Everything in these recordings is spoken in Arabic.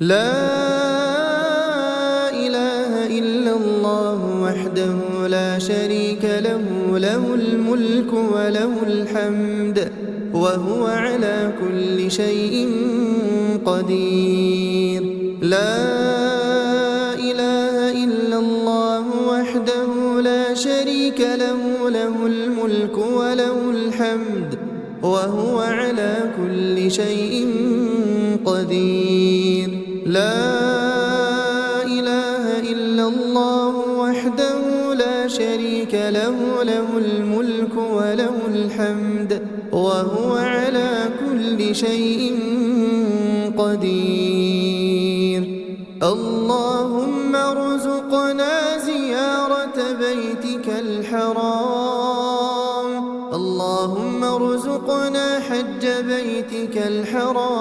لا إله إلا الله وحده لا شريك له، له الملك وله الحمد وهو على كل شيء قدير. لا إله إلا الله وحده لا شريك له، له الملك وله الحمد وهو على كل شيء قدير. لا إله إلا الله وحده لا شريك له، له الملك وله الحمد وهو على كل شيء قدير. اللهم ارزقنا زيارة بيتك الحرام، اللهم ارزقنا حج بيتك الحرام،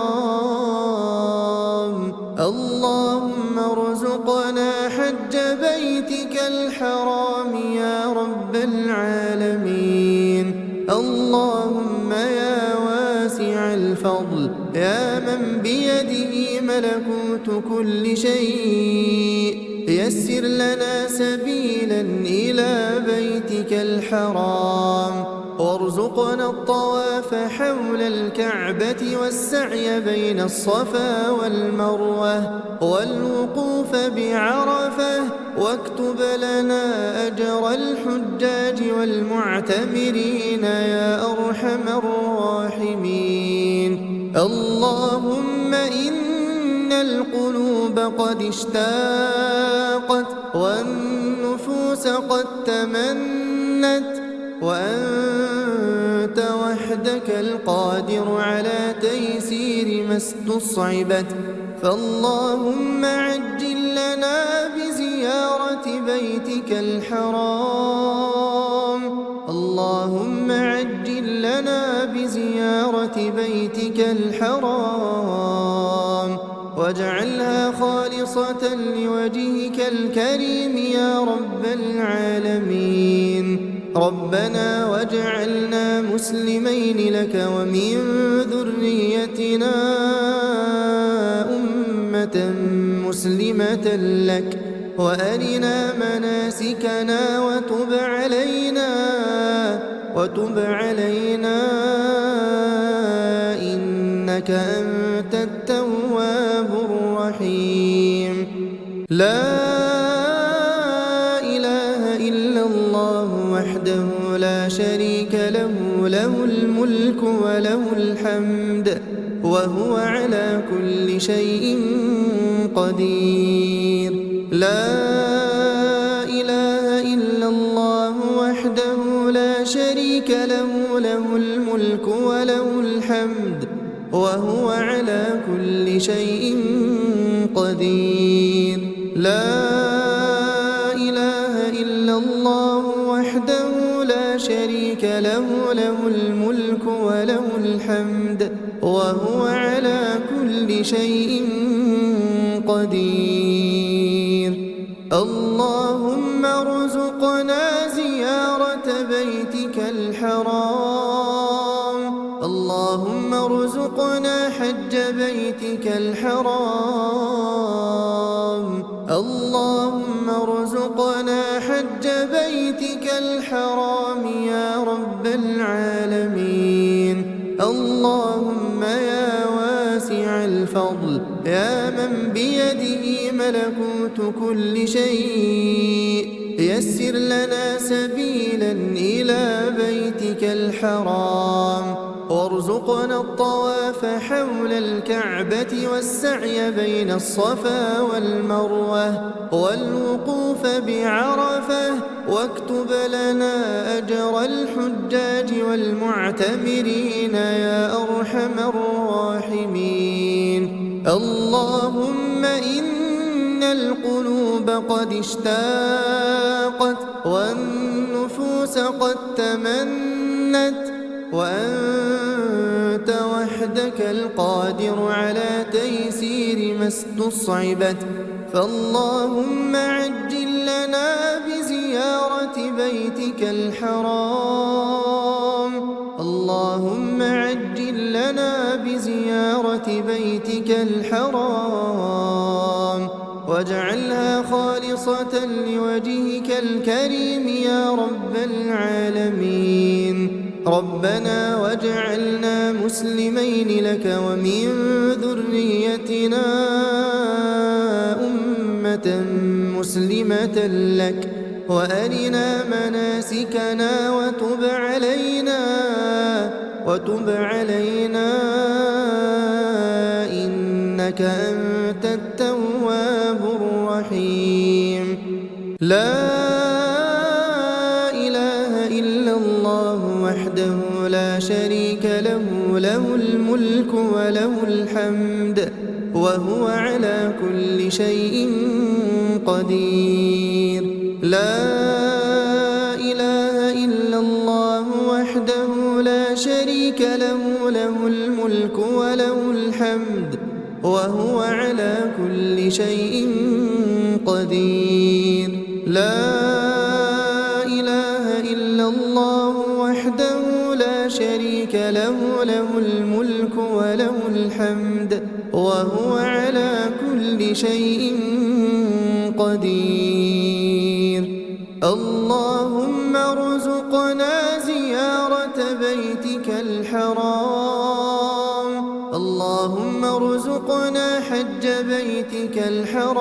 اللهم ارزقنا حج بيتك الحرام يا رب العالمين. اللهم يا واسع الفضل، يا من بيده ملكوت كل شيء، يسر لنا سبيلا إلى بيتك الحرام، وارزقنا الطواف حول الكعبة والسعي بين الصفا والمروة والوقوف بعرفة، واكتب لنا أجر الحجاج والمعتمرين يا أرحم الراحمين. اللهم إن القلوب قد اشتاقت والنفوس قد تمنت، وأنت وحدك القادر على تيسير ما استصعبت، فاللهم عجل لنا بزيارة بيتك الحرام، اللهم عجل لنا بزيارة بيتك الحرام، واجعلها خالصة لوجهك الكريم يا رب العالمين. ربنا واجعلنا مسلمين لك ومن ذريتنا أمة مسلمة لك، وأرنا مناسكنا وتب علينا إنك أنت التواب الرحيم. لا إله إلا الله وحده لا شريك له، له الملك وله الحمد وهو على كل شيء قدير. لا إله إلا الله وحده لا شريك له، له الملك وله الحمد وهو على كل شيء قدير. لا إله إلا الله وحده لا شريك له، له الملك وله الحمد وهو على كل شيء قدير. اللهم ارزقنا زيارة بيتك الحرام، اللهم ارزقنا حج بيتك الحرام، اللهم ارزقنا حج بيتك الحرام يا رب العالمين. اللهم يا واسع الفضل، يا من بيده ملكوت كل شيء، يسر لنا سبيلا إلى بيتك الحرام، وارزقنا الطواف حول الكعبة والسعي بين الصفا والمروة والوقوف بعرفة، واكتب لنا أجر الحجاج والمعتمرين يا أرحم الراحمين. اللهم إن القلوب قد اشتاقت والنفوس قد تمنت، وأنت وحدك القادر على تيسير ما استصعبت، فاللهم عجل لنا بزيارة بيتك الحرام، اللهم عجل لنا بزيارة بيتك الحرام. واجعلها خالصة لوجهك الكريم يا رب العالمين. ربنا واجعلنا مسلمين لك ومن ذريتنا أمة مسلمة لك، وأرنا مناسكنا وتب علينا إنك أنت التواب الرحيم. لا إله إلا الله وحده لا شريك له، له الملك وله الحمد وهو على كل شيء قدير. لا إله إلا الله وحده لا شريك له، له الملك وله الحمد وهو على كل شيء قدير. لا إله إلا الله وحده لا شريك له، له الملك وله الحمد وهو على كل شيء قدير. اللهم ارزقنا زيارة بيتك الحرام، اللهم ارزقنا حج بيتك الحرام،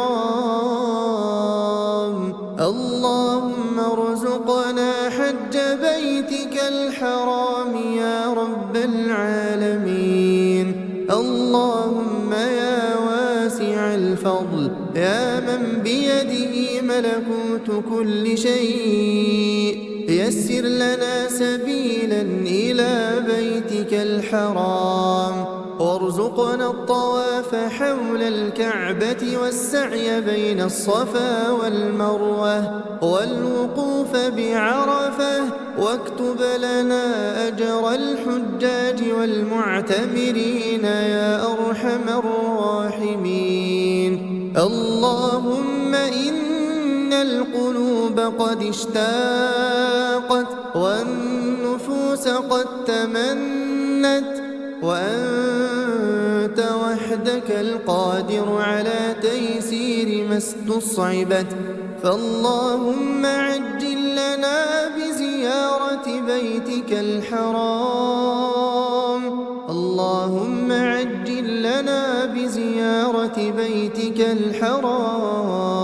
اللهم ارزقنا حج بيتك الحرام يا رب العالمين. اللهم يا واسع الفضل، يا من بيده ملكوت كل شيء، يسر لنا سبيلا إلى بيتك الحرام، وارزقنا الطواف حول الكعبة والسعي بين الصفا والمروة والوقوف بعرفة، واكتب لنا أجر الحجاج والمعتمرين يا أرحم الراحمين. اللهم إن القلوب قد اشتاقت والنفوس قد تمنت، وأنت وحدك القادر على تيسير ما استصعبت، فاللهم عجل لنا بزيارة بيتك الحرام، اللهم عجل لنا بزيارة بيتك الحرام،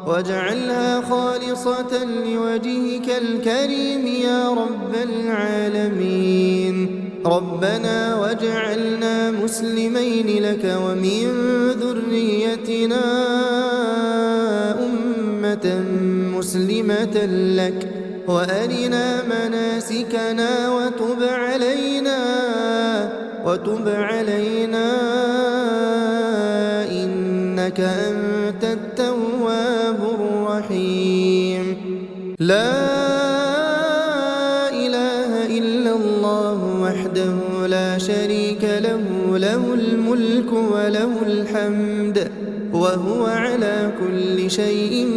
واجعلها خالصة لوجهك الكريم يا رب العالمين. ربنا واجعلنا مسلمين لك ومن ذريتنا أمة مسلمة لك، وأرنا مناسكنا وتب علينا إنك أنت التواب الرحيم. لا إله إلا الله وحده لا شريك له، له الملك وله الحمد وهو على كل شيء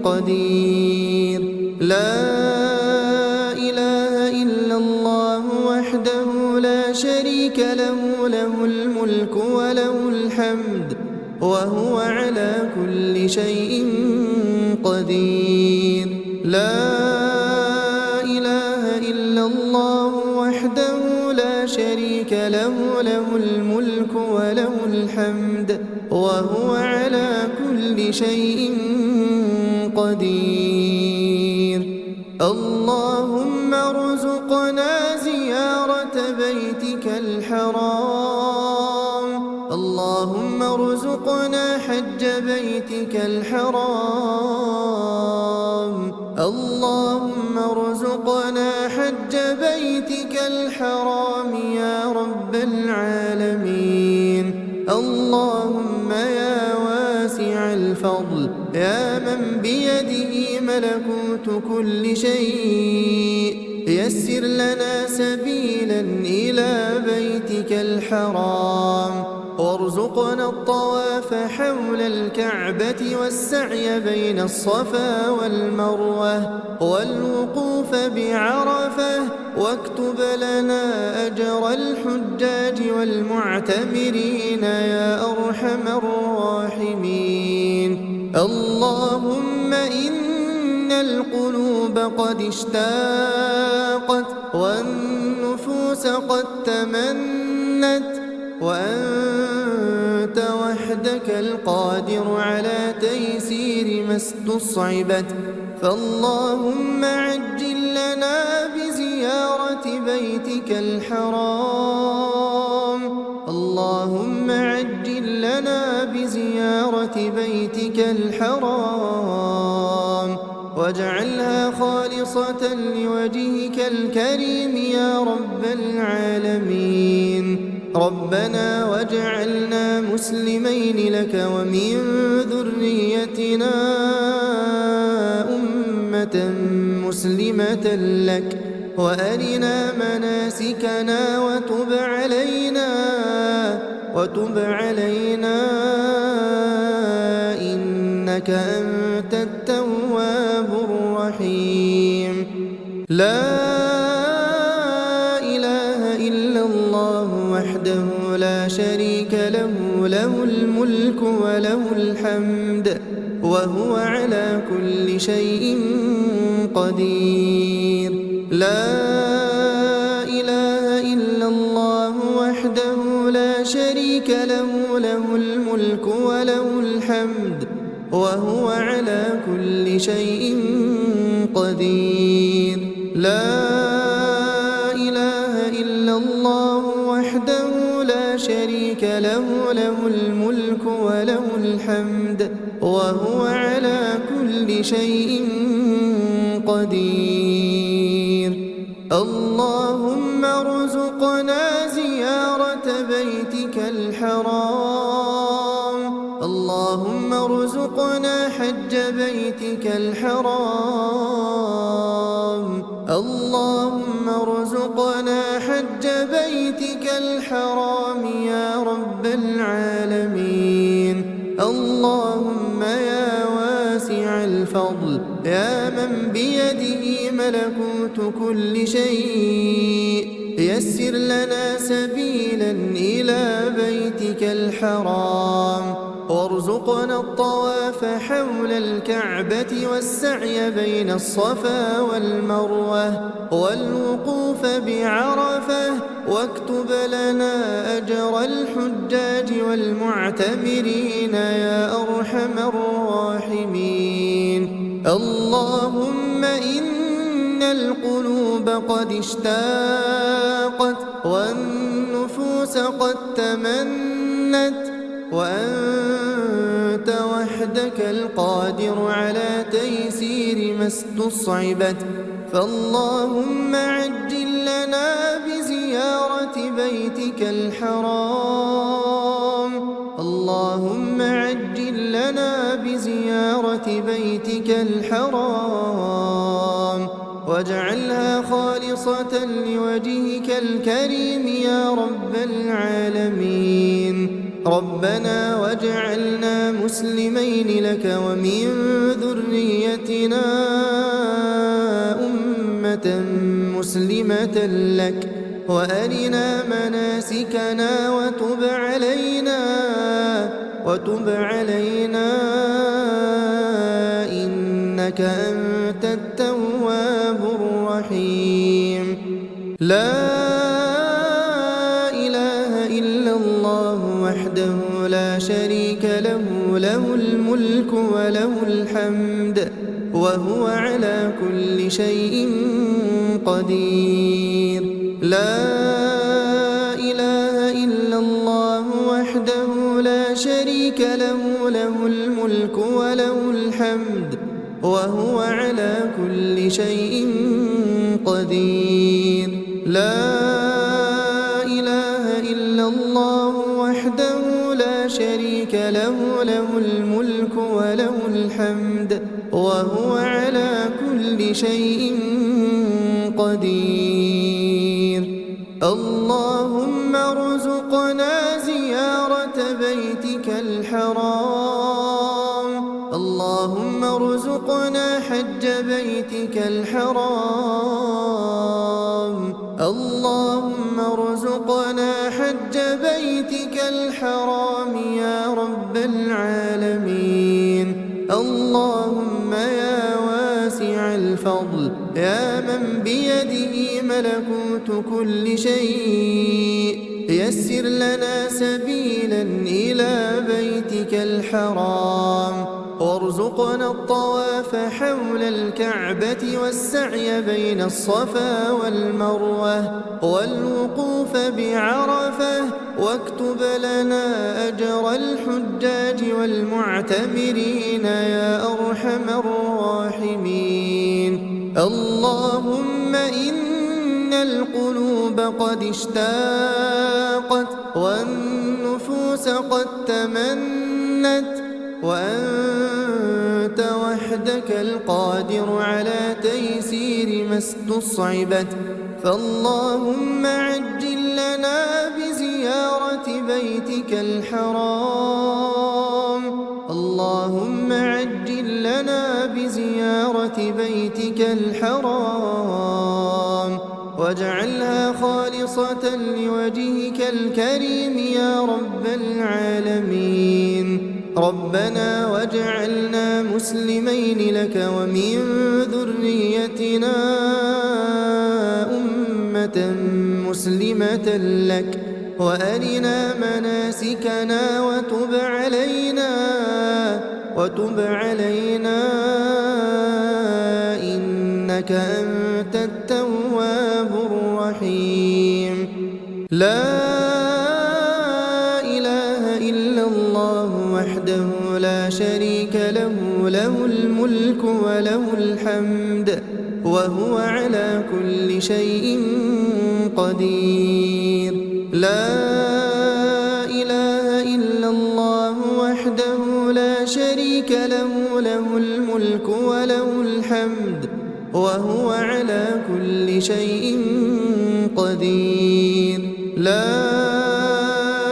قدير. لا إله إلا الله وحده لا شريك له، له الملك وله الحمد وهو على كل شيء قدير. لا إله إلا الله وحده لا شريك له، له الملك وله الحمد وهو على كل شيء قدير. اللهم ارزقنا زيارة بيتك الحرام، اللهم ارزقنا حج بيتك الحرام، اللهم ارزقنا حج بيتك الحرام يا رب العالمين. اللهم يا واسع الفضل، يا من بيده ملكوت كل شيء، يسر لنا سبيلا إلى بيتك الحرام، وارزقنا الطواف حول الكعبة والسعي بين الصفا والمروة والوقوف بعرفة، واكتب لنا أجر الحجاج والمعتمرين يا أرحم الراحمين. اللهم إن القلوب قد اشتاقت والنفوس قد تمنت، وأنت وحدك القادر على تيسير ما استصعبت، فاللهم عجل لنا بزيارة بيتك الحرام. اللهم عجل لنا بزيارة بيتك الحرام، واجعلها خالصة لوجهك الكريم يا رب العالمين. ربنا واجعلنا مسلمين لك ومن ذريتنا أمة مسلمة لك، وأرنا مناسكنا وتب علينا إنك أنت التواب الرحيم. لا إله إلا الله وحده لا شريك له، له الملك وله الحمد وهو على كل شيء قدير. لا إله إلا الله وحده لا شريك له، له الملك وله الحمد وهو على كل شيء قدير. لا إله إلا الله وحده لا شريك له، له الملك وله الحمد وهو على كل شيء قدير. اللهم ارزقنا زيارة بيتك الحرام. اللهم ارزقنا حج بيتك الحرام. اللهم ارزقنا حج بيتك الحرام يا رب العالمين. اللهم يا واسع الفضل، يا من بيده ملكوت كل شيء، يسر لنا سبيلا إلى بيتك الحرام، وارزقنا الطواف حول الكعبة والسعي بين الصفا والمروة والوقوف بعرفة، واكتب لنا أجر الحجاج والمعتمرين يا أرحم الراحمين. اللهم إن القلوب قد اشتاقت والنفوس قد تمنت، وأنت وحدك القادر على تيسير ما استصعبت، فاللهم عجل لنا بزيارة بيتك الحرام. اللهم عجل لنا بزيارة بيتك الحرام، واجعلها خالصة لوجهك الكريم يا رب العالمين. ربنا واجعلنا مسلمين لك ومن ذريتنا أمة مسلمة لك، وأرنا مناسكنا وتب علينا إنك أنت التواب الرحيم. لا إله إلا الله وحده لا شريك له، له الملك وله الحمد وهو على كل شيء قدير. لا إله إلا الله وحده لا شريك له، له الملك وله الحمد وهو على كل شيء قدير. لا إله إلا الله وحده لا شريك له، له الملك وله الحمد وهو على كل شيء قدير. اللهم ارزقنا زيارة بيتك الحرام. اللهم ارزقنا حج بيتك الحرام. اللهم ارزقنا حج بيتك الحرام يا رب العالمين. اللهم يا واسع الفضل يا من بيده ملكوت كل شيء يسر لنا سبيلا إلى بيتك الحرام وارزقنا الطواف حول الكعبة والسعي بين الصفا والمروة والوقوف بعرفة واكتب لنا أجر الحجاج والمعتمرين يا أرحم الراحمين. اللهم إن القلوب قد اشتاقت والنفوس قد تمنت وأنت وحدك القادر على تيسير ما استصعبت، فاللهم عجل لنا بزيارة بيتك الحرام. اللهم عجل لنا بزيارة بيتك الحرام واجعلها خالصة لوجهك الكريم يا رب العالمين. ربنا واجعلنا مسلمين لك ومن ذريتنا أمة مسلمة لك وأرنا مناسكنا وتب علينا إنك أنت التواب الرحيم. لا إله إلا الله وحده لا شريك له له الملك وله الحمد وهو على كل شيء قدير. لا إله إلا الله وحده لا شريك له له الملك وله الحمد وهو على كل شيء قدير. لا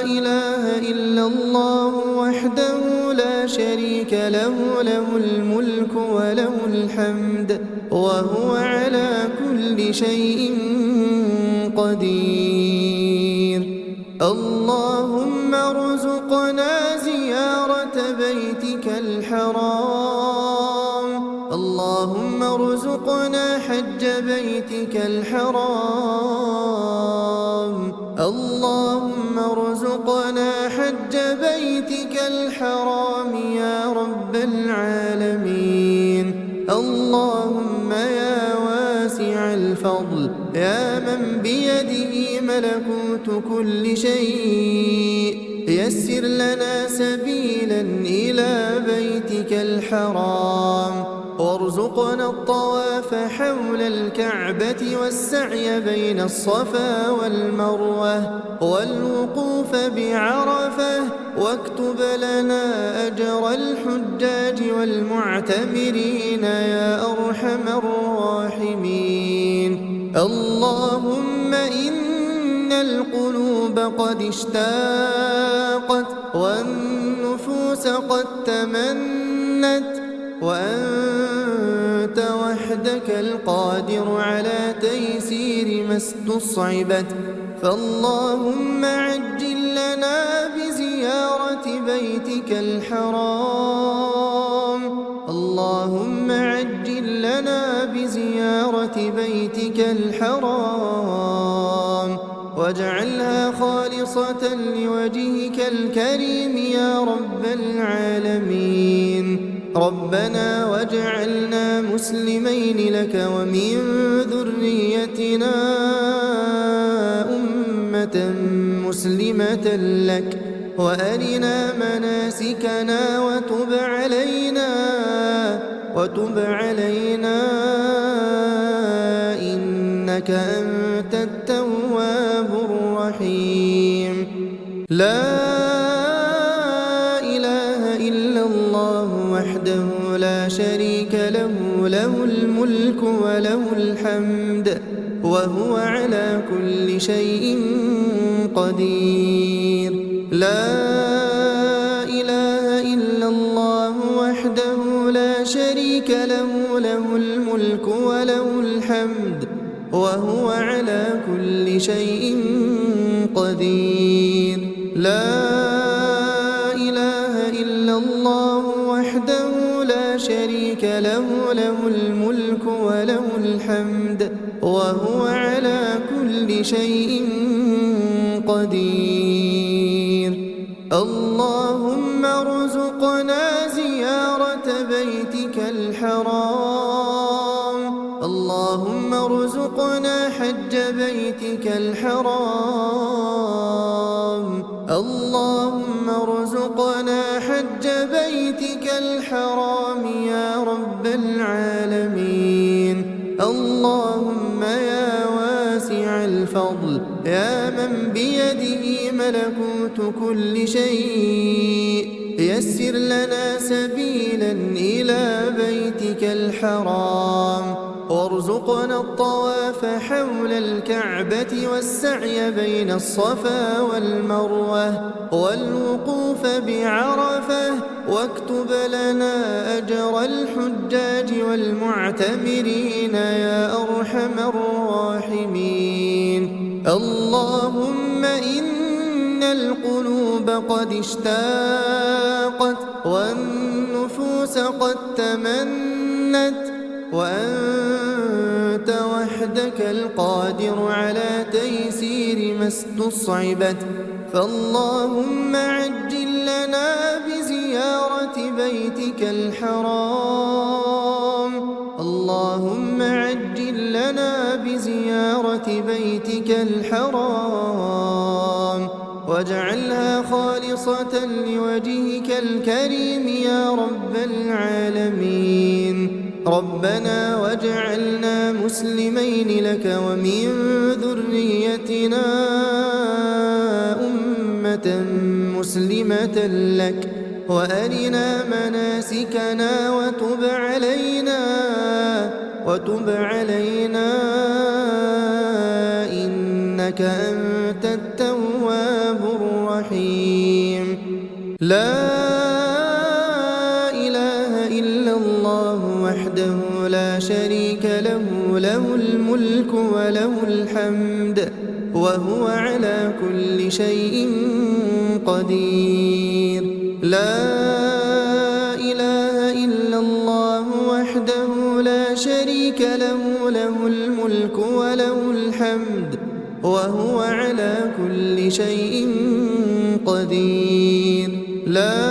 إله إلا الله وحده لا شريك له له الملك وله الحمد وهو على كل شيء قدير. اللهم ارزقنا زيارة بيتك الحرام. اللهم ارزقنا حج بيتك الحرام. اللهم ارزقنا حج بيتك الحرام يا رب العالمين. اللهم يا واسع الفضل يا من بيده ملكوت كل شيء يسر لنا سبيلا إلى بيتك الحرام وارزقنا الطواف حول الكعبة والسعي بين الصفا والمروة والوقوف بعرفة واكتب لنا أجر الحجاج والمعتمرين يا أرحم الراحمين. اللهم إن القلوب قد اشتاقت والنفوس قد تمنت وأنت وحدك القادر على تيسير ما استصعبت، فاللهم عجل لنا بزيارة بيتك الحرام. اللهم عجل لنا بزيارة بيتك الحرام واجعلها خالصة لوجهك الكريم يا رب العالمين. ربنا واجعلنا مسلمين لك ومن ذريتنا أمة مسلمة لك وأرنا مناسكنا وتب علينا إنك أنت التواب الرحيم. لا إله إلا الله وحده لا شريك له له الملك وله الحمد وهو على كل شيء قدير. لا إله إلا الله وحده لا شريك له له الملك وله الحمد وهو على كل شيء قدير. لا إله إلا الله وحده لا شريك له له الملك وله الحمد وهو على كل شيء قدير. اللهم ارزقنا زيارة بيتك الحرام. اللهم ارزقنا حج بيتك الحرام. اللهم ارزقنا حج بيتك الحرام يا رب العالمين. اللهم يا واسع الفضل يا من بيده ملكوت كل شيء، يسر لنا سبيلا إلى بيتك الحرام، وارزقنا الطواف حول الكعبة والسعي بين الصفا والمروة والوقوف بعرفة، واكتب لنا أجر الحجاج والمعتمرين يا أرحم الراحمين. اللهم إن القلوب قد اشتاقت والنفوس قد تمنت، وأنت وحدك القادر على تيسير ما استصعبت، فاللهم عجل لنا بزيارة بيتك الحرام. اللهم عجل لنا بزيارة بيتك الحرام، واجعلها خالصة لوجهك الكريم يا رب العالمين. ربنا واجعلنا مسلمين لك ومن ذريتنا أمة مسلمة لك، وأرنا مناسكنا وتب علينا إنك أنت التواب الرحيم. لا إله إلا الله وحده لا شريك له له الملك وله الحمد وهو على كل شيء قدير. لا إله إلا الله وحده لا شريك له له الملك وله الحمد وهو على كل شيء قدير. لا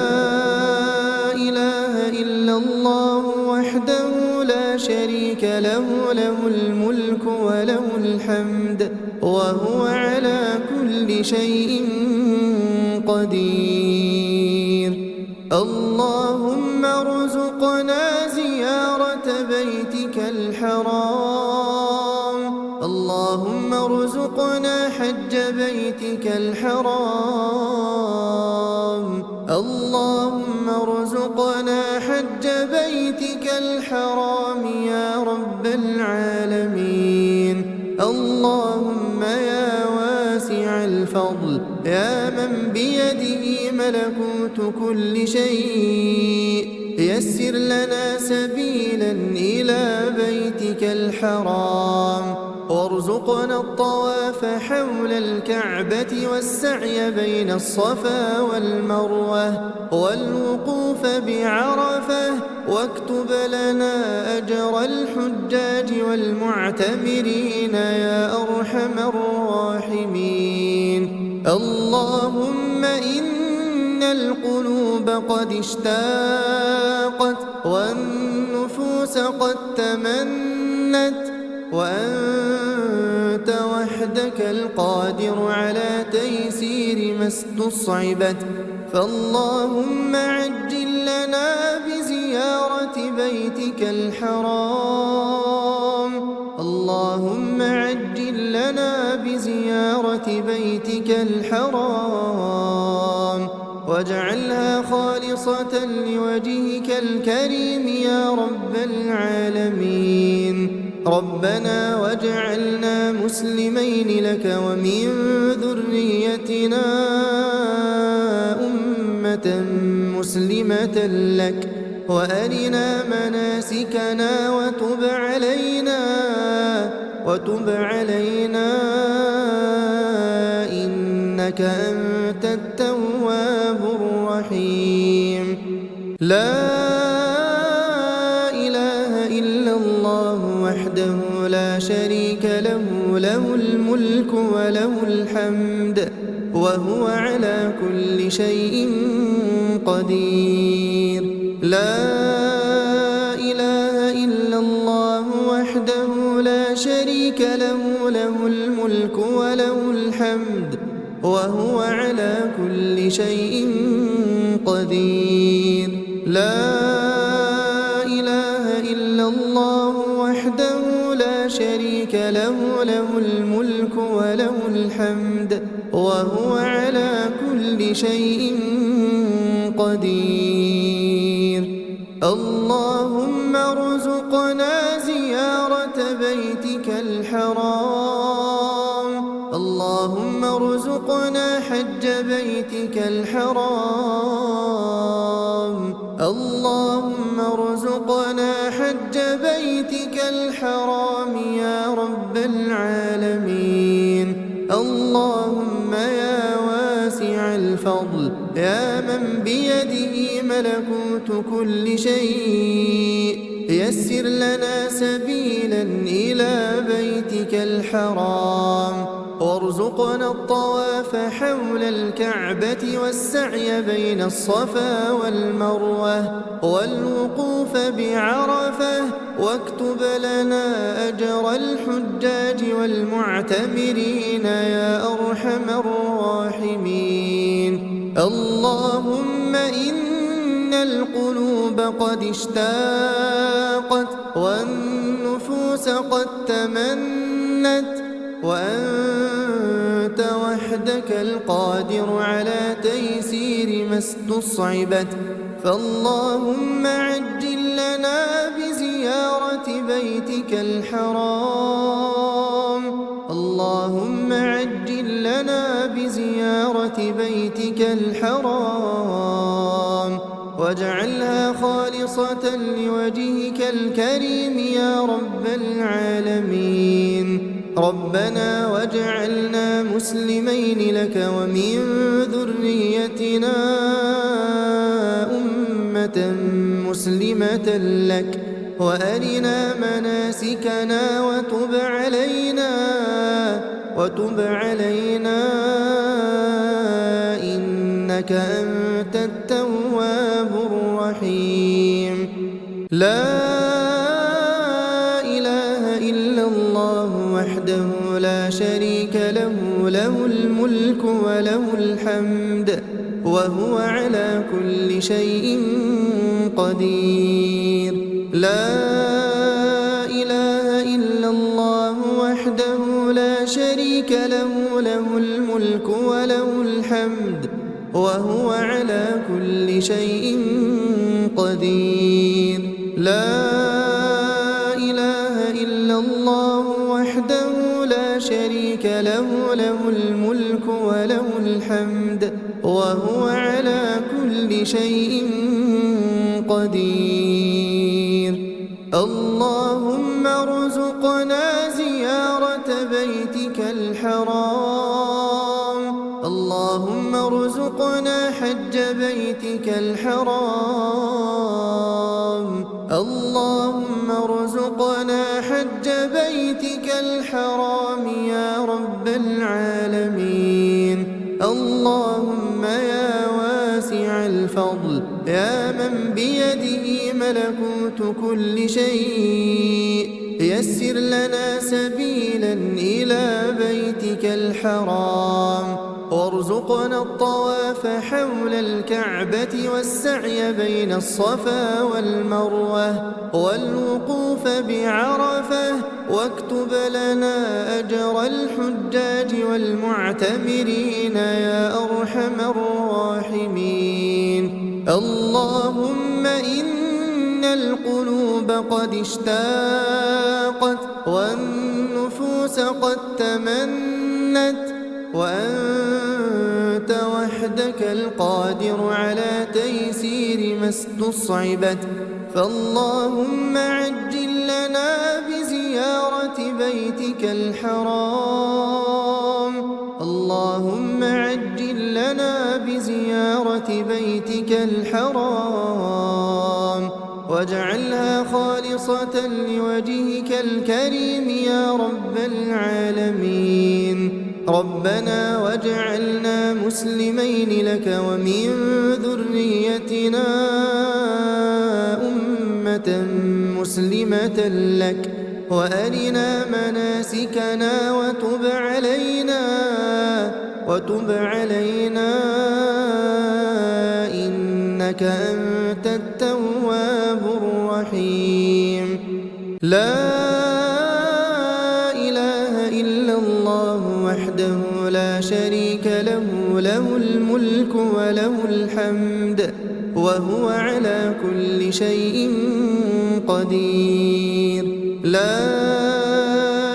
إله إلا الله وحده لا شريك له له الملك وله الحمد وهو على كل شيء قدير. اللهم ارزقنا زيارة بيتك الحرام. اللهم ارزقنا حج بيتك الحرام. اللهم ارزقنا حج بيتك الحرام يا رب العالمين. اللهم يا واسع الفضل يا من بيده ملكوت كل شيء، يسر لنا سبيلا إلى بيتك الحرام، وارزقنا الطواف حول الكعبة والسعي بين الصفا والمروة والوقوف بعرفة، واكتب لنا أجر الحجاج والمعتمرين يا أرحم الراحمين. اللهم إن القلوب قد اشتاقت والنفوس قد تمنت، وأنت وحدك القادر على تيسير ما استصعبت، فاللهم عجل لنا بزيارة بيتك الحرام. اللهم عجل لنا بزيارة بيتك الحرام، واجعلها خالصة لوجهك الكريم يا رب العالمين. ربنا واجعلنا مسلمين لك ومن ذريتنا أمة مسلمة لك، وأرنا مناسكنا وتب علينا إنك أنت التواب الرحيم. لا وحده لا شريك له له الملك وله الحمد وهو على كل شيء قدير. لا إله إلا الله وحده لا شريك له له الملك وله الحمد وهو على كل شيء قدير. لا إله إلا الله وحده لا شريك له له الملك وله الحمد وهو على كل شيء قدير. اللهم ارزقنا زيارة بيتك الحرام. اللهم ارزقنا حج بيتك الحرام. اللهم ارزقنا حج بيتك الحرام يا رب العالمين. اللهم يا واسع الفضل يا من بيده ملكوت كل شيء يسر لنا سبيلا إلى بيتك الحرام وارزقنا الطواف حول الكعبة والسعي بين الصفا والمروة والوقوف بعرفة واكتب لنا أجر الحجاج والمعتمرين يا أرحم الراحمين. اللهم إن القلوب قد اشتاقت والنفوس قد تمنت وأنت وحدك القادر على تيسير ما استصعبت، فاللهم عجل لنا بزيارة بيتك الحرام. اللهم عجل لنا بزيارة بيتك الحرام واجعلها خالصة لوجهك الكريم يا رب العالمين. ربنا واجعلنا مسلمين لك ومن ذريتنا أمة مسلمة لك وأرنا مناسكنا وتب علينا إنك أنت التواب الرحيم. لا إله إلا الله وحده لا شريك له له الملك وله الحمد وهو على كل شيء قدير. لا إله إلا الله وحده لا شريك له له الملك وله الحمد وهو على كل شيء قدير. لا إله إلا الله وحده لا شريك له له الملك وله الحمد وهو على كل شيء قدير. اللهم ارزقنا زيارة بيتك الحرام. اللهم ارزقنا حج بيتك الحرام. اللهم ارزقنا حج بيتك الحرام يا رب العالمين. اللهم يا واسع الفضل يا من بيده ملكوت كل شيء يسر لنا سبيلا إلى بيتك الحرام وارزقنا الطواف حول الكعبة والسعي بين الصفا والمروة والوقوف بعرفة واكتب لنا أجر الحجاج والمعتمرين يا أرحم الراحمين. اللهم إن القلوب قد اشتاقت والنفوس قد تمنت وأنت وحدك القادر على تيسير ما استصعبت، فاللهم عجل لنا بزيارة بيتك الحرام. اللهم عجل لنا بزيارة بيتك الحرام واجعلها خالصة لوجهك الكريم يا رب العالمين. ربنا واجعلنا مسلمين لك ومن ذريتنا أمة مسلمة لك، وأرنا مناسكنا وتب علينا إنك أنت التواب الرحيم. لا إله إلا الله وحده لا شريك له، له الملك وله الحمد وهو على كل شيء قدير. لا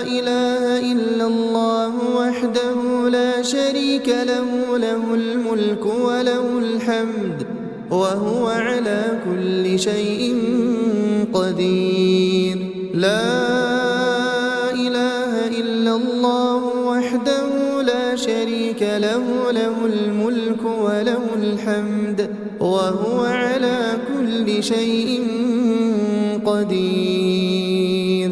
إله إلا الله وحده لا شريك له، له الملك وله الحمد وهو على كل شيء قدير. لا إله إلا الله وحده لا شريك له، له الملك وله الحمد وهو على كل شيء قدير.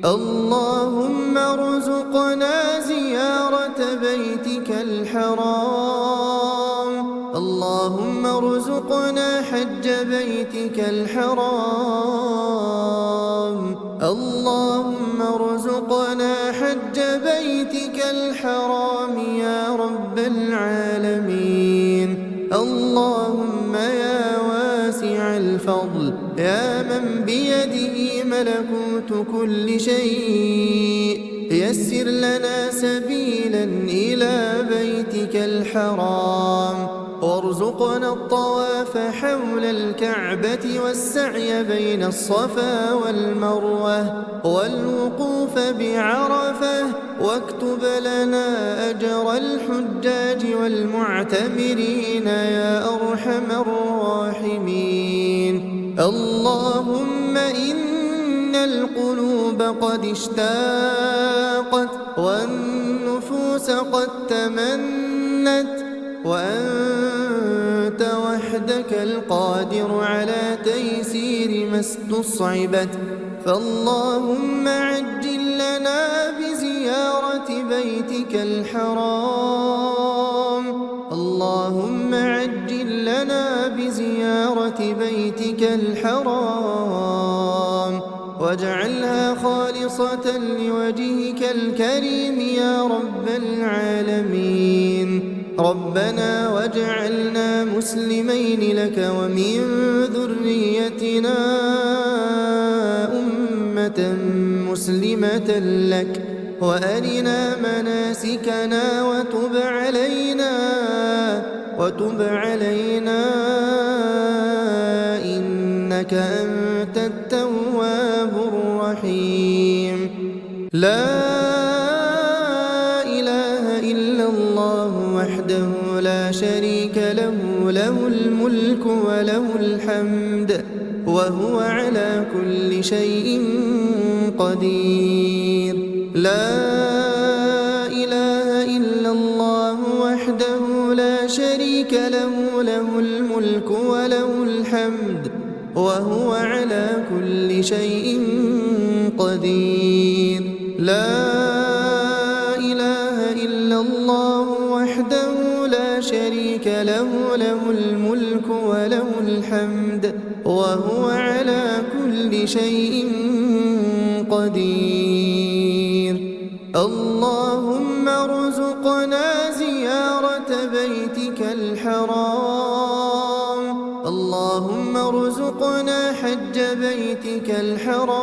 اللهم ارزقنا زيارة بيتك الحرام، اللهم ارزقنا حج بيتك الحرام، اللهم ارزقنا حج بيتك الحرام يا رب العالمين. اللهم يا واسع الفضل، يا من بيده ملكوت كل شيء، يسر لنا سبيلا إلى بيتك الحرام، وارزقنا الطواف حول الكعبة والسعي بين الصفا والمروة والوقوف بعرفة، واكتب لنا أجر الحجاج والمعتمرين يا أرحم الراحمين. اللهم إن القلوب قد اشتاقت والنفوس قد تمنت، وأنت وحدك القادر على تيسير ما استصعبت، فاللهم عجل لنا بزيارة بيتك الحرام، اللهم عجل لنا بزيارة بيتك الحرام، واجعلها خالصة لوجهك الكريم يا رب العالمين. ربنا واجعلنا مسلمين لك ومن ذريتنا أمة مسلمة لك، وأرنا مناسكنا وتب علينا إنك أنت التواب الرحيم. لا إله إلا الله وحده لا شريك له، له الملك وله الحمد وهو على كل شيء قدير. لا إله إلا الله وحده لا شريك له، له الملك وله الحمد وهو على كل شيء قدير. لا إله إلا الله وحده لا شريك له، له الملك وله الحمد وهو على كل شيء قدير. اللهم ارزقنا زيارة بيتك الحرام، اللهم ارزقنا حج بيتك الحرام،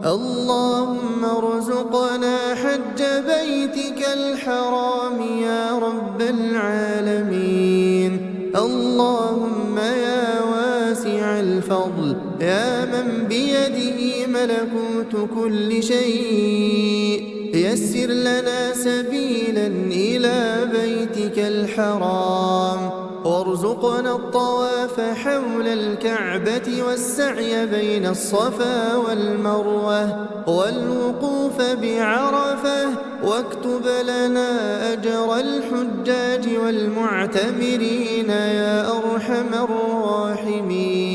اللهم ارزقنا حج بيتك الحرام يا رب العالمين. اللهم يا واسع الفضل، يا من بيده ملكوت كل شيء، يسر لنا سبيلا إلى بيتك الحرام، وارزقنا الطواف حول الكعبة والسعي بين الصفا والمروة والوقوف بعرفة، واكتب لنا أجر الحجاج والمعتمرين يا أرحم الراحمين.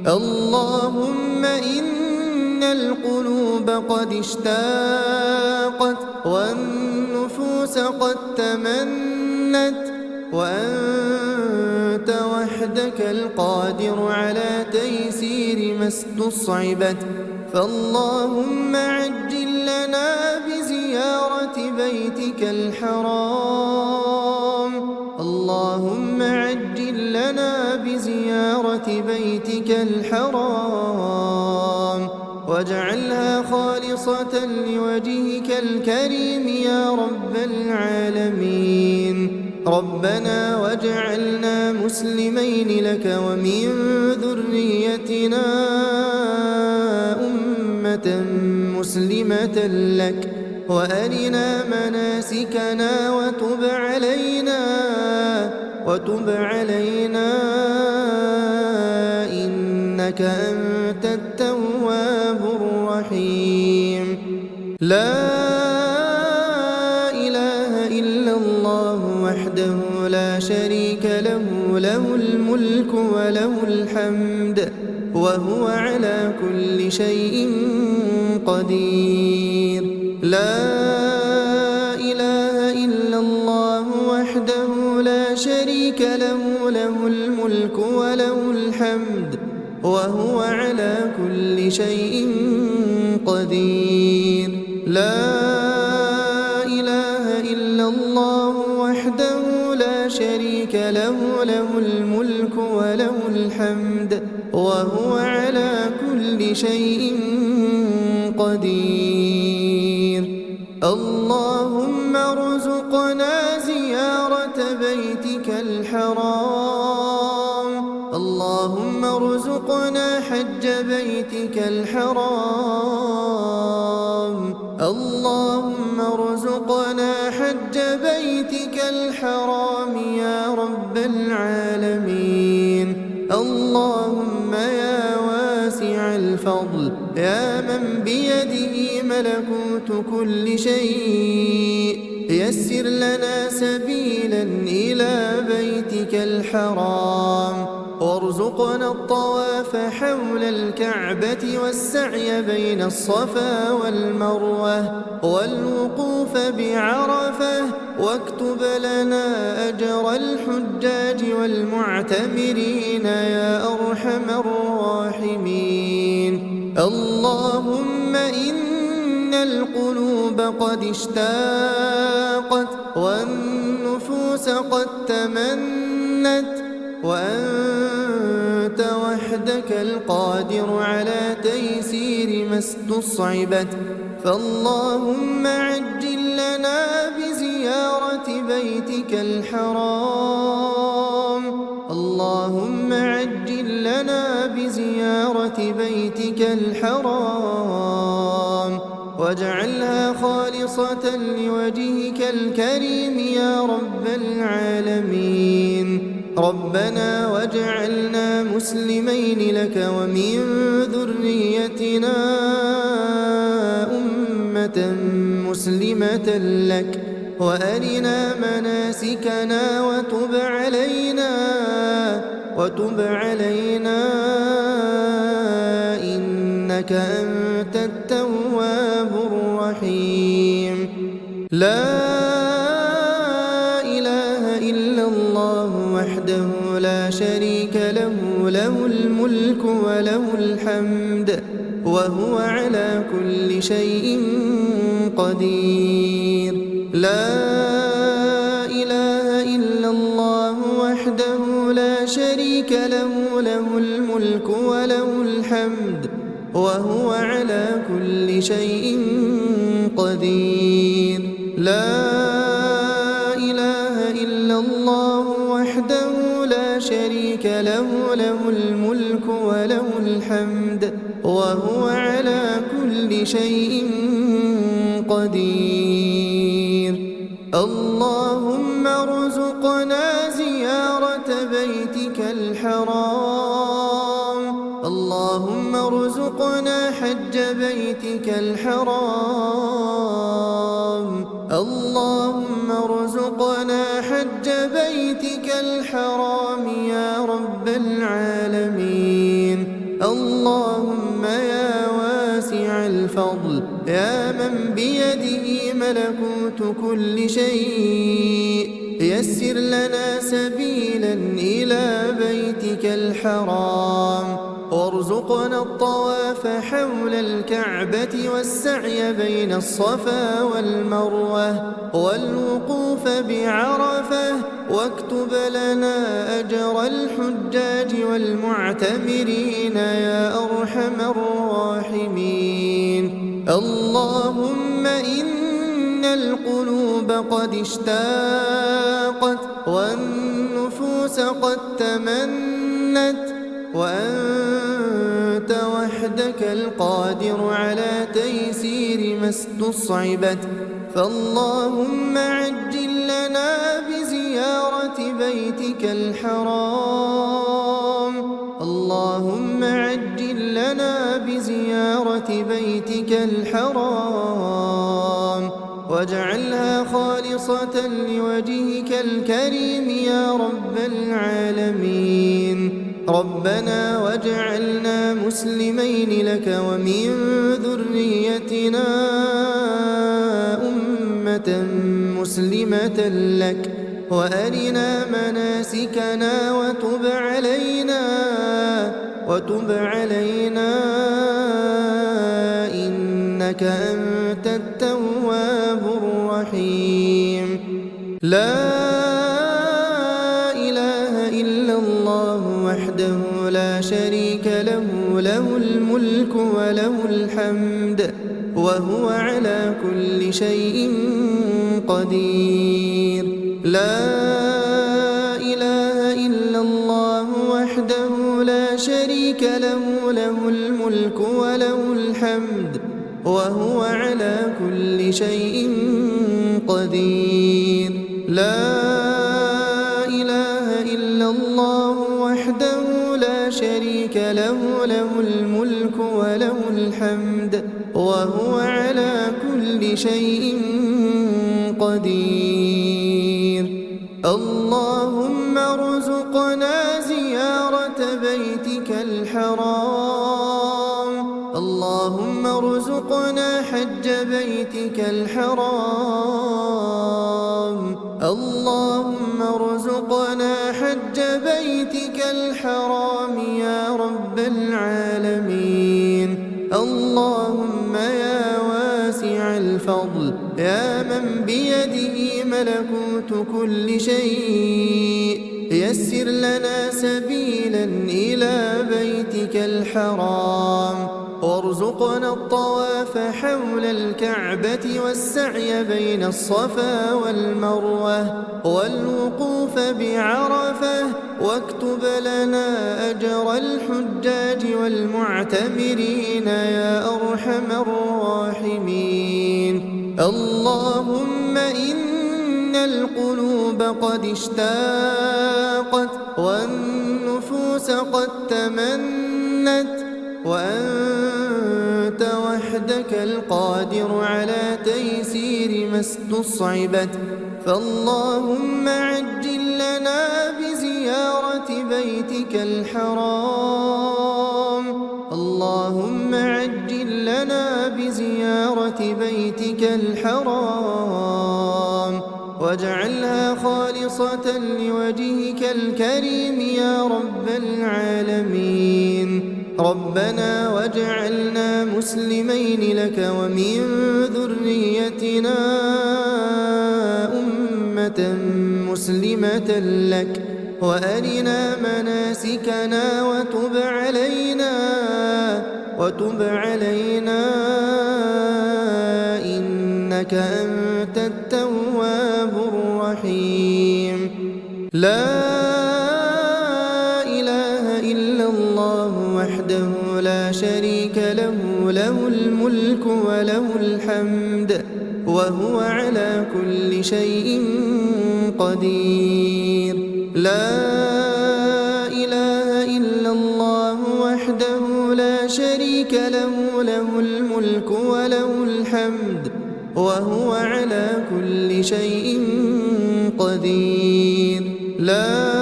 اللهم إن القلوب قد اشتاقت والنفوس قد تمنت، وأنت وحدك القادر على تيسير ما استصعبت، فاللهم عجل لنا بزيارة بيتك الحرام. اللهم عجل لنا بزيارة بيتك الحرام، واجعلها خالصة لوجهك الكريم يا رب العالمين. ربنا واجعلنا مسلمين لك ومن ذريتنا أمة مسلمة لك، وأرنا مناسكنا وتب علينا إنك أنت التواب الرحيم. لا إله إلا الله وحده لا شريك له، له الملك وله الحمد وهو على كل شيء قدير. لا إله إلا الله وحده لا شريك له، له الملك وله الحمد وهو على كل شيء قدير. لا إله إلا الله وحده لا شريك له، له الملك وله الحمد وهو على كل شيء قدير. اللهم ارزقنا زيارة بيتك الحرام. اللهم ارزقنا حج بيتك الحرام. اللهم ارزقنا حج بيتك الحرام يا رب العالمين. اللهم يا واسع الفضل، يا من بيده ملكوت كل شيء، يسر لنا سبيلا إلى بيتك الحرام، وارزقنا الطواف حول الكعبة والسعي بين الصفا والمروة والوقوف بعرفة، واكتب لنا أجر الحجاج والمعتمرين يا أرحم الراحمين. اللهم إن القلوب قد اشتاقت والنفوس قد تمنت، وأنت وحدك القادر على تيسير ما استصعبت، فاللهم عجل لنا بزيارة بيتك الحرام. اللهم عجل لنا بزيارة بيتك الحرام، واجعلها خالصة لوجهك الكريم يا رب العالمين. ربنا واجعلنا مسلمين لك ومن ذريتنا أمة مسلمة لك، وأرنا مناسكنا وتب علينا إنك أنت التواب الرحيم. لا إله إلا الله وحده لا شريك له، له الملك وله الحمد وهو على كل شيء قدير. لا إله إلا الله وحده لا شريك له، له الملك وله الحمد وهو على كل شيء قدير. لا إله إلا الله وحده لا شريك له، له الملك وله الحمد وهو على كل شيء قدير. اللهم ارزقنا زيارة بيتك الحرام. اللهم ارزقنا حج بيتك الحرام. اللهم ارزقنا حج بيتك الحرام يا رب العالمين. ملكوت كل شيء يسر لنا سبيلا إلى بيتك الحرام وارزقنا الطواف حول الكعبة والسعي بين الصفا والمروة والوقوف بعرفة واكتب لنا أجر الحجاج والمعتمرين يا أرحم الراحمين. اللهم إن القلوب قد اشتاقت والنفوس قد تمنت وأنت وحدك القادر على تيسير ما استصعبت، فاللهم عجل لنا بزيارة بيتك الحرام. اللهم عجل لنا بزيارة بيتك الحرام واجعلها خالصة لوجهك الكريم يا رب العالمين. ربنا واجعلنا مسلمين لك ومن ذريتنا أمة مسلمة لك وأرنا مناسكنا وتب علينا إنك أنت التواب الرحيم. لا إله إلا الله وحده لا شريك له، له الملك وله الحمد وهو على كل شيء قدير. لا إله إلا الله وحده لا شريك له، له الملك وله الحمد وهو على كل شيء قدير. لا إله إلا الله وحده لا شريك له، له الملك وله الحمد وهو على كل شيء قدير. اللهم ارزقنا زيارة بيتك الحرام. اللهم ارزقنا حج بيتك الحرام. اللهم ارزقنا حج بيتك الحرام يا رب العالمين. اللهم يا واسع الفضل يا من بيده ملكوت كل شيء يسر لنا سبيلا إلى بيتك الحرام وارزقنا الطواف حول الكعبة والسعي بين الصفا والمروة والوقوف بعرفة واكتب لنا أجر الحجاج والمعتمرين يا أرحم الراحمين. اللهم إن القلوب قد اشتاقت والنفوس قد تمنت وأنت وحدك القادر على تيسير ما استصعبت، فاللهم عجل لنا بزيارة بيتك الحرام. اللهم عجل لنا بزيارة بيتك الحرام واجعلها خالصة لوجهك الكريم يا رب العالمين. ربنا واجعلنا مسلمين لك ومن ذريتنا أمة مسلمة لك وأرنا مناسكنا وتب علينا إنك أنت التواب الرحيم. لا إله إلا الله وحده لا شريك له، له الملك وله الحمد وهو على كل شيء قدير. لا إله إلا الله وحده لا شريك له، له الملك وله الحمد وهو على كل شيء قدير. لا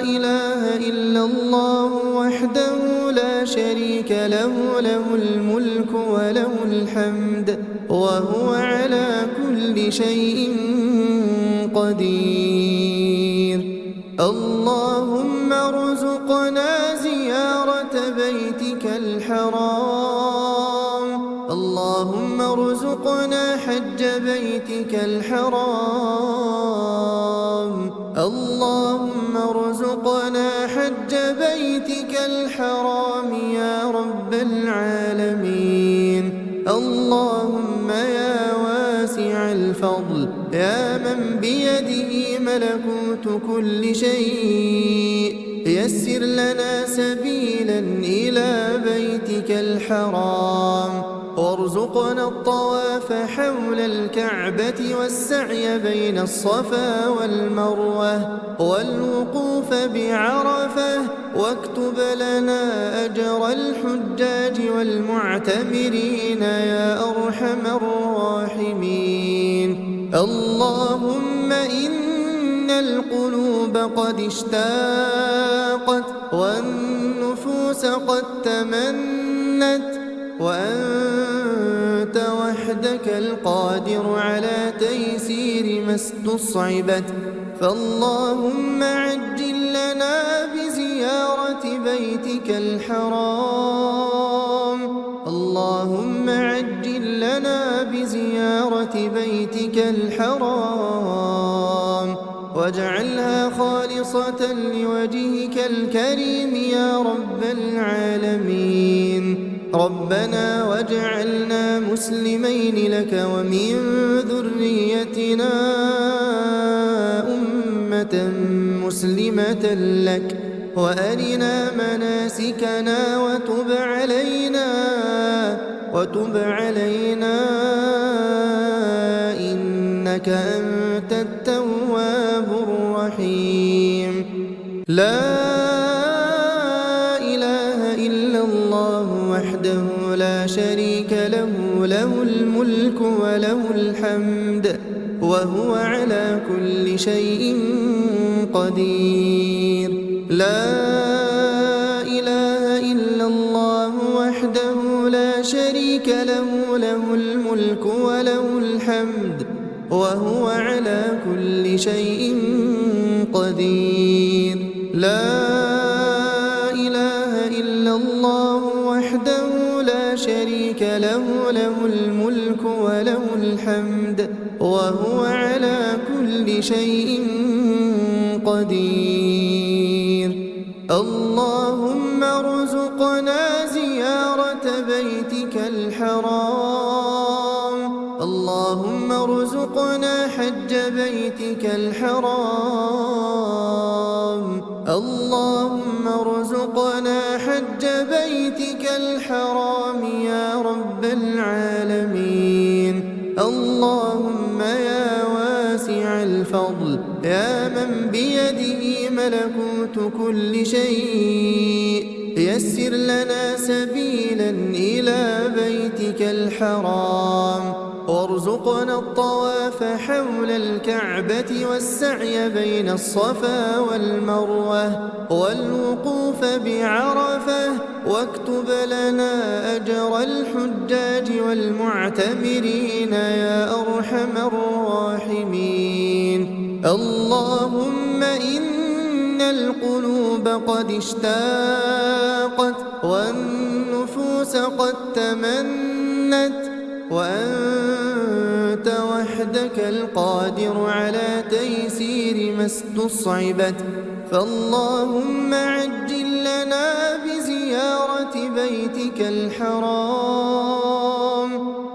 إله إلا الله وحده لا شريك له، له الملك وله الحمد وهو على كل شيء قدير. اللهم ارزقنا زيارة بيتك الحرام. اللهم ارزقنا حج بيتك الحرام. اللهم ارزقنا حج بيتك الحرام يا رب العالمين. اللهم يا واسع الفضل يا من بيده ملكوت كل شيء، يسر لنا سبيلا إلى بيتك الحرام، وارزقنا الطواف حول الكعبة والسعي بين الصفا والمروة والوقوف بعرفة، واكتب لنا أجر الحجاج والمعتمرين يا أرحم الراحمين. اللهم إن القلوب قد اشتاقت والنفوس قد تمنت، وأنت وحدك القادر على تيسير ما استصعبت، فاللهم عجل لنا بزيارة بيتك الحرام. اللهم عجل لنا بزيارة بيتك الحرام، واجعلها خالصة لوجهك الكريم يا رب العالمين. ربنا واجعلنا مسلمين لك ومن ذريتنا أمة مسلمة لك، وأرنا مناسكنا وتب علينا إنك أنت التواب الرحيم. لا إله إلا الله وحده لا شريك له، له الملك وله الحمد وهو على كل شيء قدير. لا إله إلا الله وحده لا شريك له، له الملك وله الحمد وهو على كل شيء قدير. لا إله إلا الله وحده لا شريك له، له الملك وله الحمد وهو على كل شيء قدير. اللهم ارزقنا زيارة بيتك الحرام. اللهم ارزقنا حج بيتك الحرام. اللهم ارزقنا حج بيتك الحرام يا رب العالمين. اللهم يا واسع الفضل يا من بيده ملكوت كل شيء، يسر لنا سبيلا إلى بيتك الحرام، وارزقنا الطواف حول الكعبة والسعي بين الصفا والمروة والوقوف بعرفة، واكتب لنا أجر الحجاج والمعتمرين يا أرحم الراحمين. اللهم إن القلوب قد اشتاقت والنفوس قد تمنت، وأنت وحدك القادر على تيسير ما استصعبت، فاللهم عجل لنا بزيارة بيتك الحرام.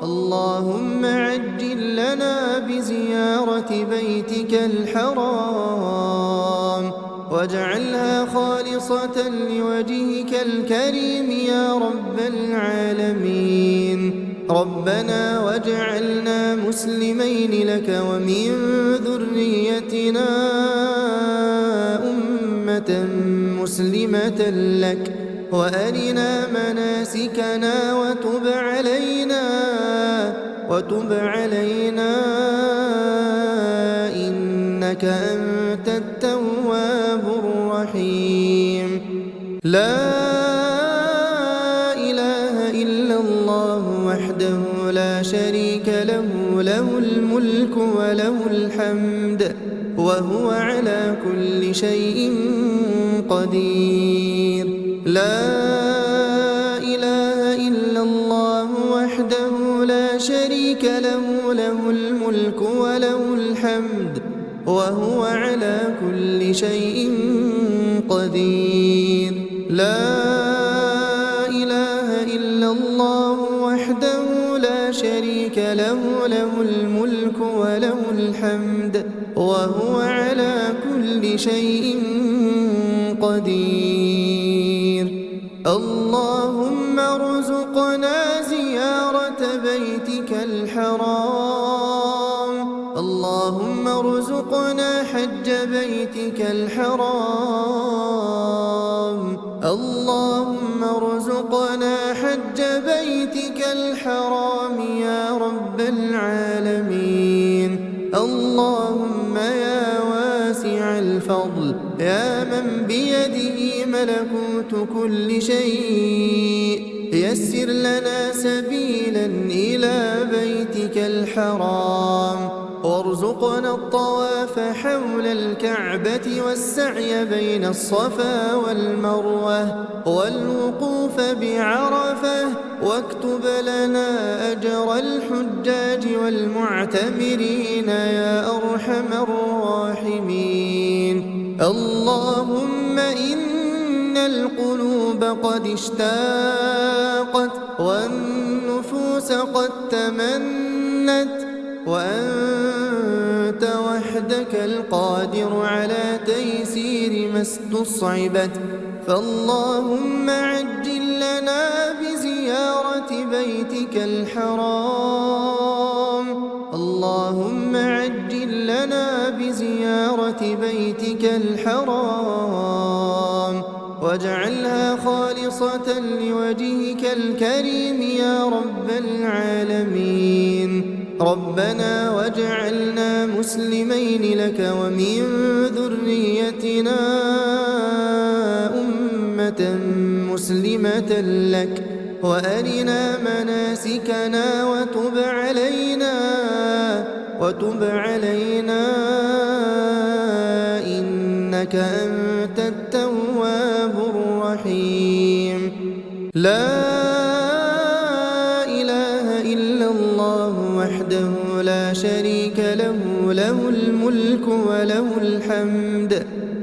اللهم عجل لنا بزيارة بيتك الحرام، واجعلها خالصة لوجهك الكريم يا رب العالمين. ربنا واجعلنا مسلمين لك ومن ذريتنا أمة مسلمة لك، وأرنا مناسكنا وتب علينا إنك أنت التواب الرحيم. لا إله وحده لا شريك له له الملك وله الحمد وهو على كل شيء قدير. لا إله إلا الله وحده لا شريك له له الملك وله الحمد وهو على كل شيء قدير. لا إله إلا الله وحده لا شريك له له الملك وله الحمد وهو على كل شيء قدير. اللهم ارزقنا زيارة بيتك الحرام. اللهم ارزقنا حج بيتك الحرام. اللهم ارزقنا حج بيتك الحرام يا رب العالمين. اللهم يا واسع الفضل يا من بيده ملكوت كل شيء يسر لنا سبيلا إلى بيتك الحرام وارزقنا الطواف حول الكعبة والسعي بين الصفا والمروة والوقوف بعرفة واكتب لنا أجر الحجاج والمعتمرين يا أرحم الراحمين. اللهم إن القلوب قد اشتاقت والنفوس قد تمنت وأنت وحدك القادر على تيسير ما استصعبت، فاللهم عجل لنا بزيارة بيتك الحرام. اللهم عجل لنا بزيارة بيتك الحرام واجعلها خالصة لوجهك الكريم يا رب العالمين. ربنا واجعلنا مسلمين لك ومن ذريتنا أمة مسلمة لك وأرنا مناسكنا وتب علينا إنك أنت التواب الرحيم. لا إله إلا الله وحده لا شريك له له الملك وله الحمد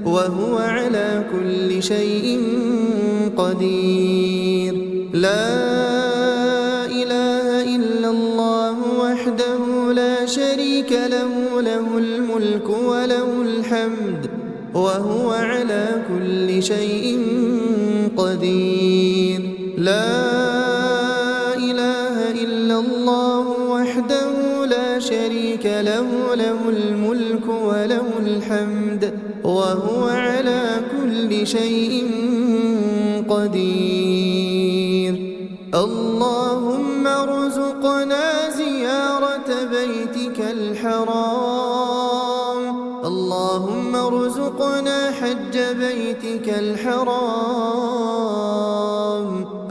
وهو على كل شيء قدير. لا إله إلا الله وحده لا شريك له له الملك وله الحمد وهو على كل شيء قدير. لا إله إلا الله وحده لا شريك له له الملك وله الحمد وهو على كل شيء قدير. اللهم ارزقنا زيارة بيتك الحرام. اللهم ارزقنا حج بيتك الحرام.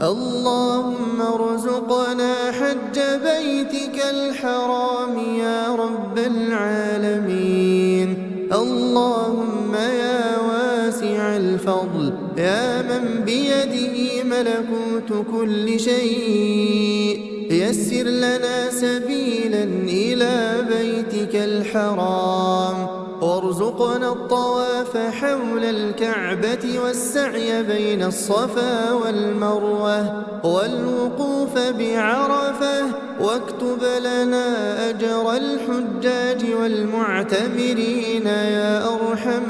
اللهم ارزقنا حج بيتك الحرام يا رب العالمين. اللهم يا واسع الفضل يا من بيده ملكوت كل شيء يسر لنا سبيلا إلى بيتك الحرام وارزقنا الطواف حول الكعبة والسعي بين الصفا والمروة والوقوف بعرفة واكتب لنا أجر الحجاج والمعتمرين يا أرحم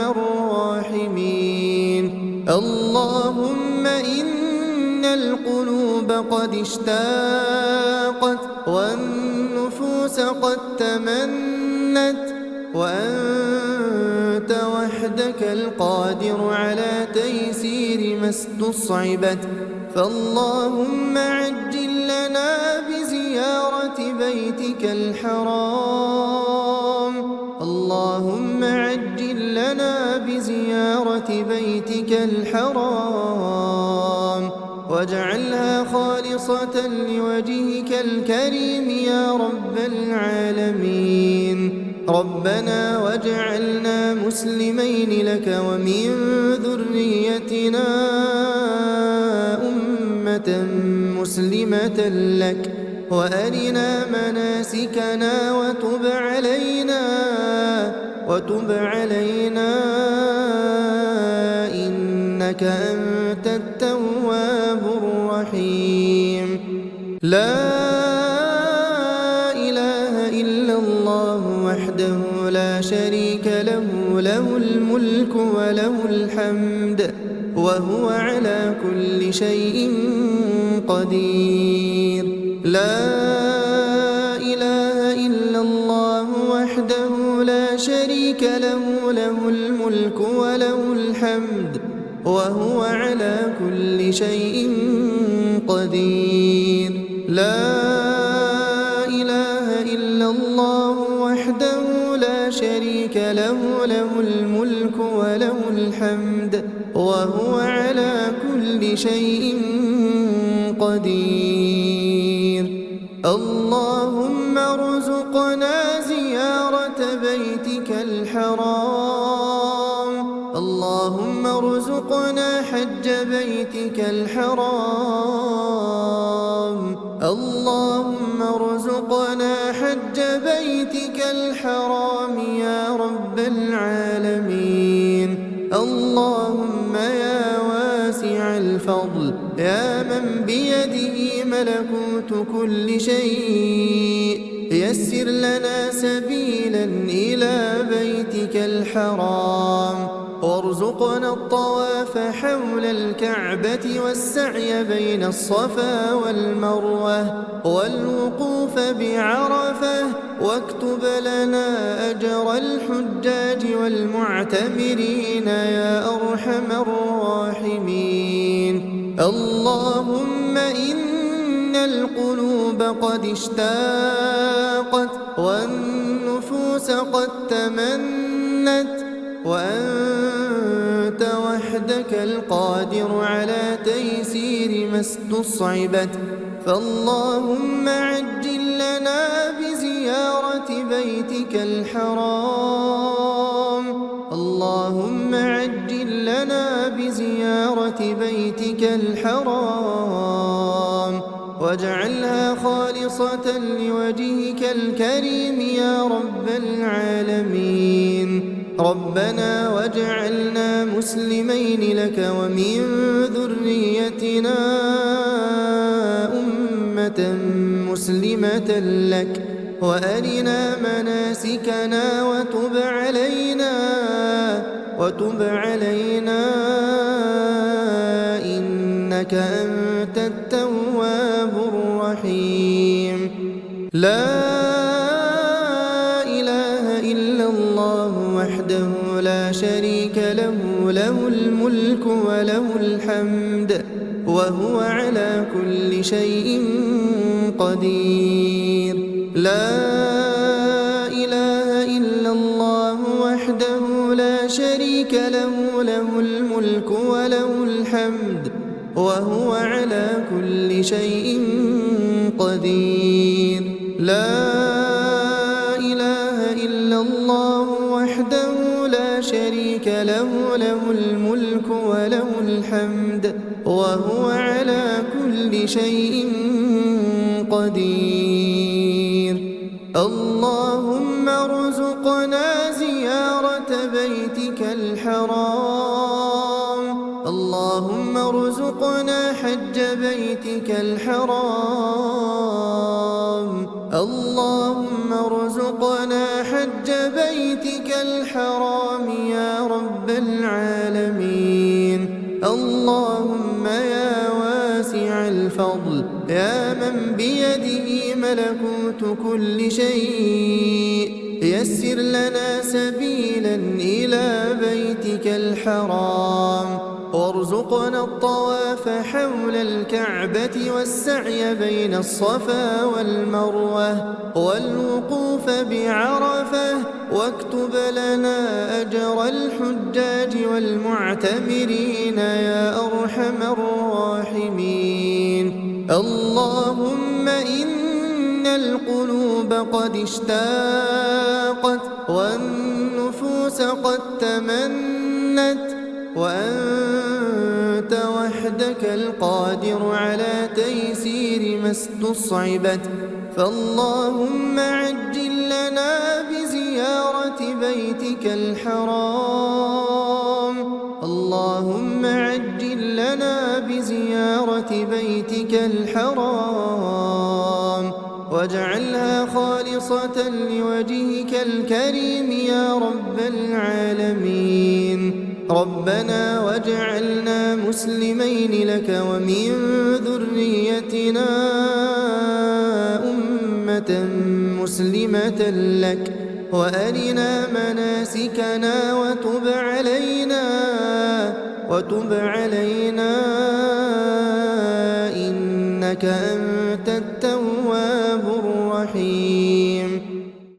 الراحمين. اللهم إن القلوب قد اشتاقت والنفوس قد تمنت وأنت وحدك القادر على تيسير ما استصعبت، فاللهم عجل لنا بزيارة بيتك الحرام. اللهم عجل لنا بزيارة بيتك الحرام واجعلها خالصة لوجهك الكريم يا رب العالمين. ربنا واجعلنا مسلمين لك ومن ذريتنا أمة مسلمة لك، وأرنا مناسكنا وتب علينا إنك أنت التواب الرحيم. لا إله إلا الله وحده لا شريك له، له الملك وله الحمد وهو على كل شيء قدير. لا إله إلا الله وحده لا شريك له، له الملك وله الحمد وهو على كل شيء قدير. لا إله إلا الله وحده لا شريك له، له الملك وله الحمد وهو على كل شيء قدير. اللهم ارزقنا زيارة بيتك الحرام، اللهم ارزقنا حج بيتك الحرام، اللهم ارزقنا حج بيتك الحرام يا رب العالمين. اللهم يا واسع الفضل، يا من بيده ملكوت كل شيء، يسر لنا سبيلا إلى بيتك الحرام، وارزقنا الطواف حول الكعبة والسعي بين الصفا والمروة والوقوف بعرفة، واكتب لنا أجر الحجاج والمعتمرين يا أرحم الراحمين. اللهم إن القلوب قد اشتاقت والنفوس قد تمنت، وأنت وحدك القادر على تيسير ما استصعبت، فاللهم عجل لنا بزيارة بيتك الحرام، اللهم عجل لنا بزيارة بيتك الحرام، واجعلها خالصة لوجهك الكريم يا رب العالمين. ربنا واجعلنا مسلمين لك ومن ذريتنا أمة مسلمة لك، وأرنا مناسكنا وتب علينا إنك أنت التواب الرحيم. لا إله إلا الله وحده لا شريك له، له الملك وله الحمد وهو على كل شيء قدير. لا إله إلا الله وحده لا شريك له، له الملك وله الحمد وهو على كل شيء قدير. لا إله إلا الله وحده لا شريك له، له الملك وله الحمد وهو على كل شيء قدير. اللهم ارزقنا زيارة بيتك الحرام، اللهم ارزقنا حج بيتك الحرام، اللهم ارزقنا حج بيتك الحرام يا رب العالمين. اللهم يا واسع الفضل، يا من بيده ملكوت كل شيء، يسر لنا سبيلا إلى بيتك الحرام، وارزقنا الطواف حول الكعبة والسعي بين الصفا والمروة والوقوف بعرفة، واكتب لنا أجر الحجاج والمعتمرين يا أرحم الراحمين. اللهم إن القلوب قد اشتاقت والنفوس قد تمنت، وأنت وحدك القادر على تيسير ما استصعبت، فاللهم عجل لنا بزيارة بيتك الحرام. اللهم عجل لنا بزيارة بيتك الحرام، واجعلها خالصة لوجهك الكريم يا رب العالمين. ربنا واجعلنا مسلمين لك ومن ذريتنا أمة مسلمة لك، وأرنا مناسكنا وتب علينا إنك أنت التواب الرحيم.